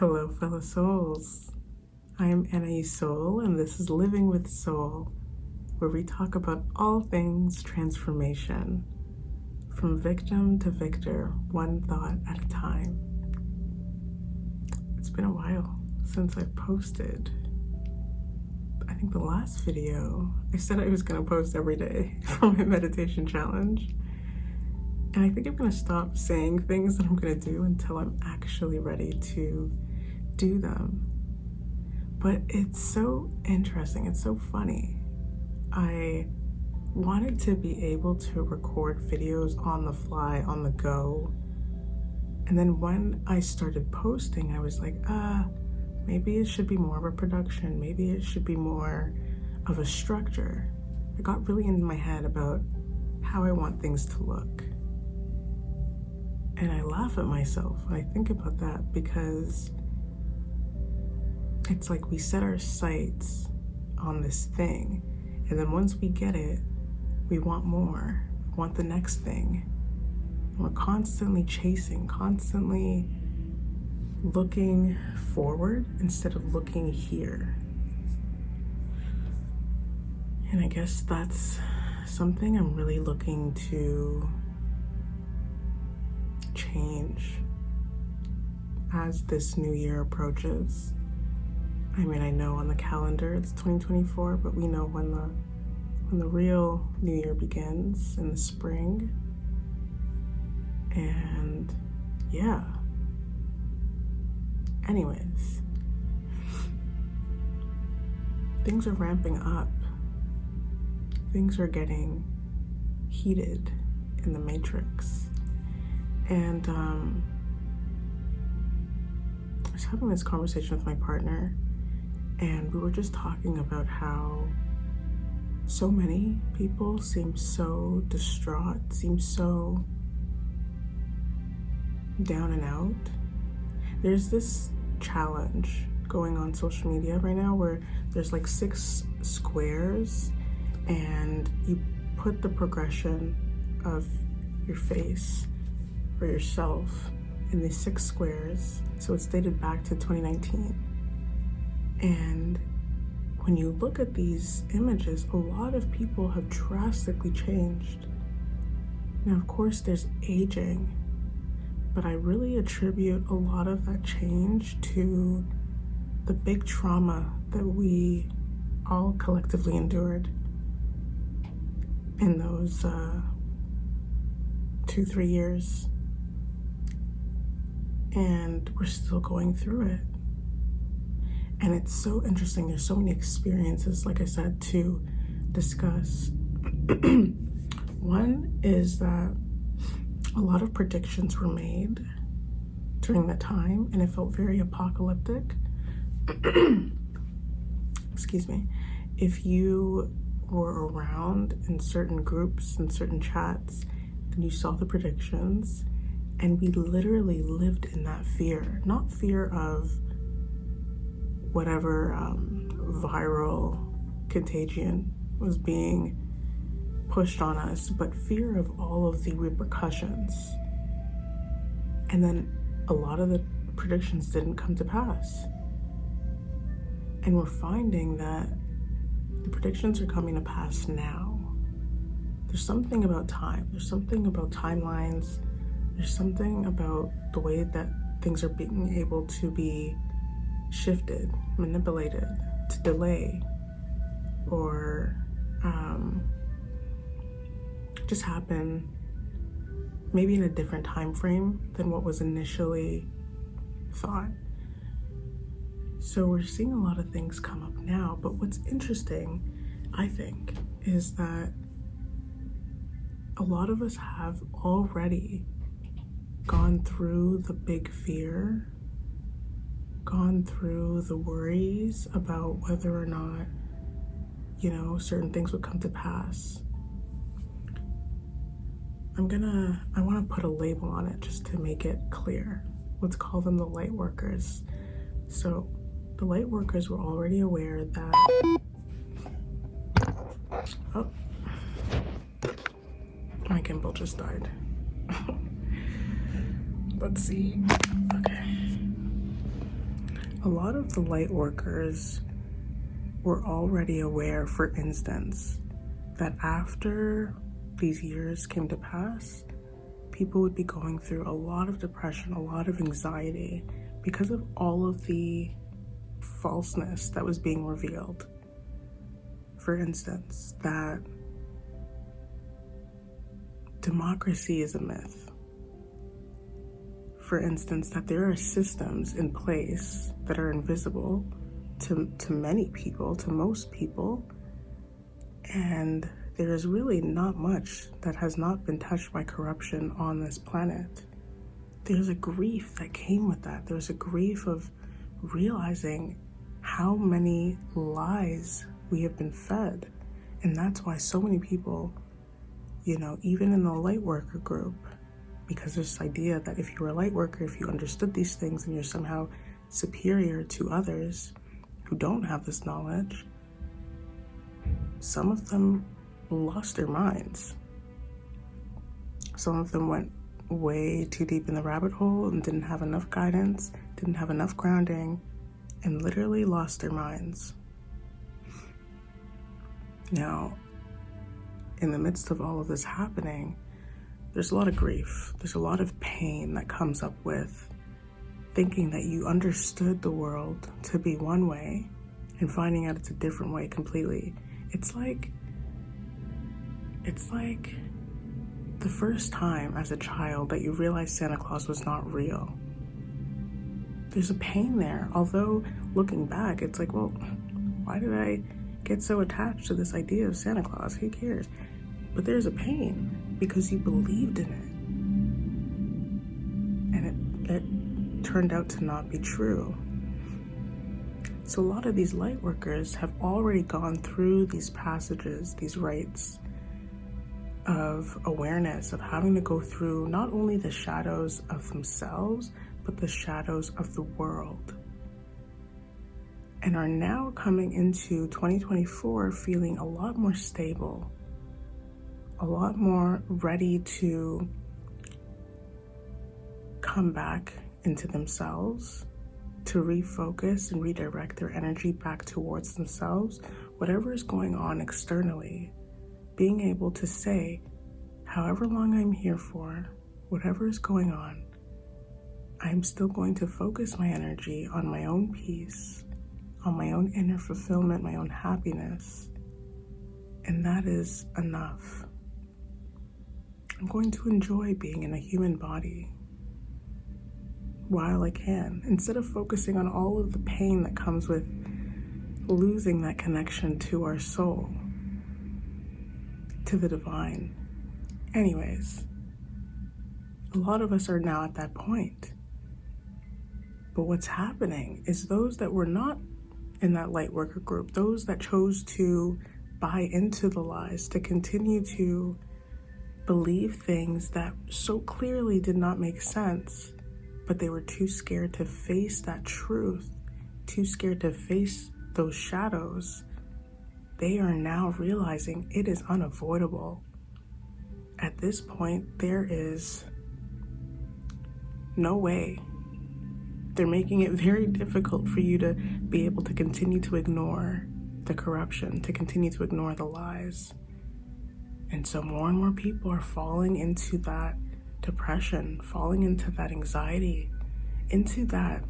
Hello, fellow souls. I am Anais Soul, and this is Living with Soul, where we talk about all things transformation, from victim to victor, one thought at a time. It's been a while since I've posted. I think the last video, I said I was going to post every day for my meditation challenge. And I think I'm going to stop saying things that I'm going to do until I'm actually ready to do them. But it's so interesting. It's so funny. I wanted to be able to record videos on the fly, on the go. And then when I started posting, I was like, maybe it should be more of a production. Maybe it should be more of a structure. I got really in my head about how I want things to look. And I laugh at myself when I think about that, because it's like we set our sights on this thing, and then once we get it, we want more, we want the next thing. And we're constantly chasing, constantly looking forward instead of looking here. And I guess that's something I'm really looking to change as this new year approaches. I mean, I know on the calendar it's 2024, but we know when the real new year begins in the spring. And yeah. Anyways, things are ramping up. Things are getting heated in the matrix. And I was having this conversation with my partner, and we were just talking about how so many people seem so distraught, seem so down and out. There's this challenge going on social media right now where there's like 6 squares, and you put the progression of your face or yourself in these 6 squares. So it's dated back to 2019. And when you look at these images, a lot of people have drastically changed. Now, of course, there's aging, but I really attribute a lot of that change to the big trauma that we all collectively endured in those 2-3 years. And we're still going through it. And it's so interesting. There's so many experiences, like I said, to discuss. One is that a lot of predictions were made during that time, and it felt very apocalyptic. Excuse me. If you were around in certain groups and certain chats, then you saw the predictions. And we literally lived in that fear, not fear of whatever viral contagion was being pushed on us, but fear of all of the repercussions. And then a lot of the predictions didn't come to pass. And we're finding that the predictions are coming to pass now. There's something about time. There's something about timelines. There's something about the way that things are being able to be shifted, manipulated, to delay, or just happen maybe in a different time frame than what was initially thought. So we're seeing a lot of things come up now, but what's interesting, I think, is that a lot of us have already gone through the big fear, gone through the worries about whether or not, certain things would come to pass. I want to put a label on it just to make it clear. Let's call them the light workers. So the light workers were already aware that, oh, my gimbal just died. Let's see. Okay. a lot of the light workers were already aware, for instance, that after these years came to pass, people would be going through a lot of depression, a lot of anxiety, because of all of the falseness that was being revealed. For instance, that democracy is a myth. For instance, that there are systems in place that are invisible to many people, to most people, and there is really not much that has not been touched by corruption on this planet. There's a grief that came with that. There's a grief of realizing how many lies we have been fed. And that's why so many people, even in the light worker group, because there's this idea that if you were a light worker, if you understood these things and you're somehow superior to others who don't have this knowledge, some of them lost their minds. Some of them went way too deep in the rabbit hole and didn't have enough guidance, didn't have enough grounding, and literally lost their minds. Now, in the midst of all of this happening, there's a lot of grief. There's a lot of pain that comes up with thinking that you understood the world to be one way and finding out it's a different way completely. It's like the first time as a child that you realize Santa Claus was not real. There's a pain there. Although looking back, it's like, well, why did I get so attached to this idea of Santa Claus? Who cares? But there's a pain because you believed in it. And it turned out to not be true. So a lot of these light workers have already gone through these passages, these rites of awareness, of having to go through not only the shadows of themselves, but the shadows of the world. And are now coming into 2024 feeling a lot more stable, a lot more ready to come back into themselves, to refocus and redirect their energy back towards themselves, whatever is going on externally, being able to say, however long I'm here for, whatever is going on, I'm still going to focus my energy on my own peace, on my own inner fulfillment, my own happiness, and that is enough. I'm going to enjoy being in a human body while I can, instead of focusing on all of the pain that comes with losing that connection to our soul, to the divine. Anyways, a lot of us are now at that point. But what's happening is those that were not in that light worker group, those that chose to buy into the lies, to continue to believe things that so clearly did not make sense, but they were too scared to face that truth, too scared to face those shadows, they are now realizing it is unavoidable. At this point, there is no way. They're making it very difficult for you to be able to continue to ignore the corruption, to continue to ignore the lies. And so more and more people are falling into that depression, falling into that anxiety, into that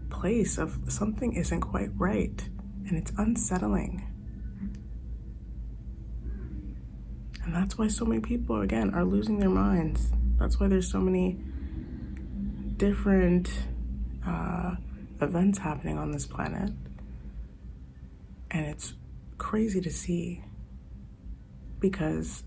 place of something isn't quite right, and it's unsettling. And that's why so many people, again, are losing their minds. That's why there's so many different events happening on this planet. And it's crazy to see, because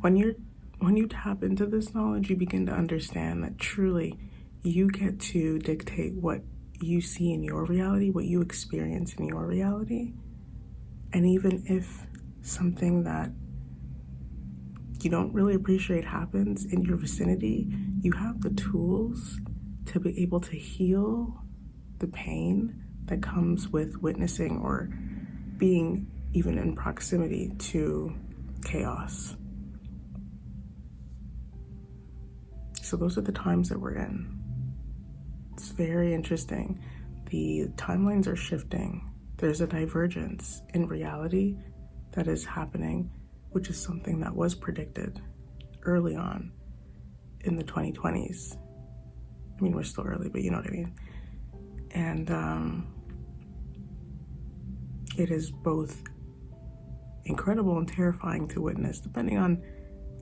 when you tap into this knowledge, you begin to understand that truly you get to dictate what you see in your reality, what you experience in your reality. And even if something that you don't really appreciate happens in your vicinity, you have the tools to be able to heal the pain that comes with witnessing or being even in proximity to chaos. So those are the times that we're in. It's very interesting. The timelines are shifting. There's a divergence in reality that is happening, which is something that was predicted early on in the 2020s. I mean, we're still early, but you know what I mean. And it is both incredible and terrifying to witness, depending on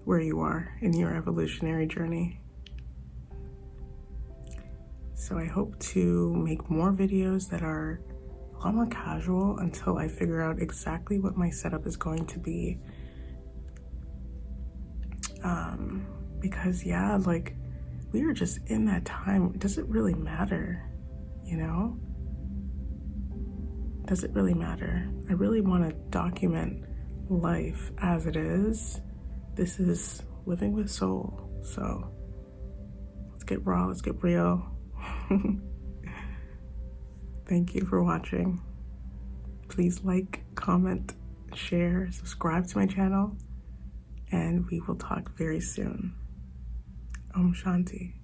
where you are in your evolutionary journey. So I hope to make more videos that are a lot more casual until I figure out exactly what my setup is going to be. Because yeah, like, we are just in that time. Does it really matter? You know? Does it really matter? I really want to document life as it is. This is living with soul. So let's get raw, let's get real. Thank you for watching. Please like, comment, share, subscribe to my channel, and we will talk very soon. Om Shanti.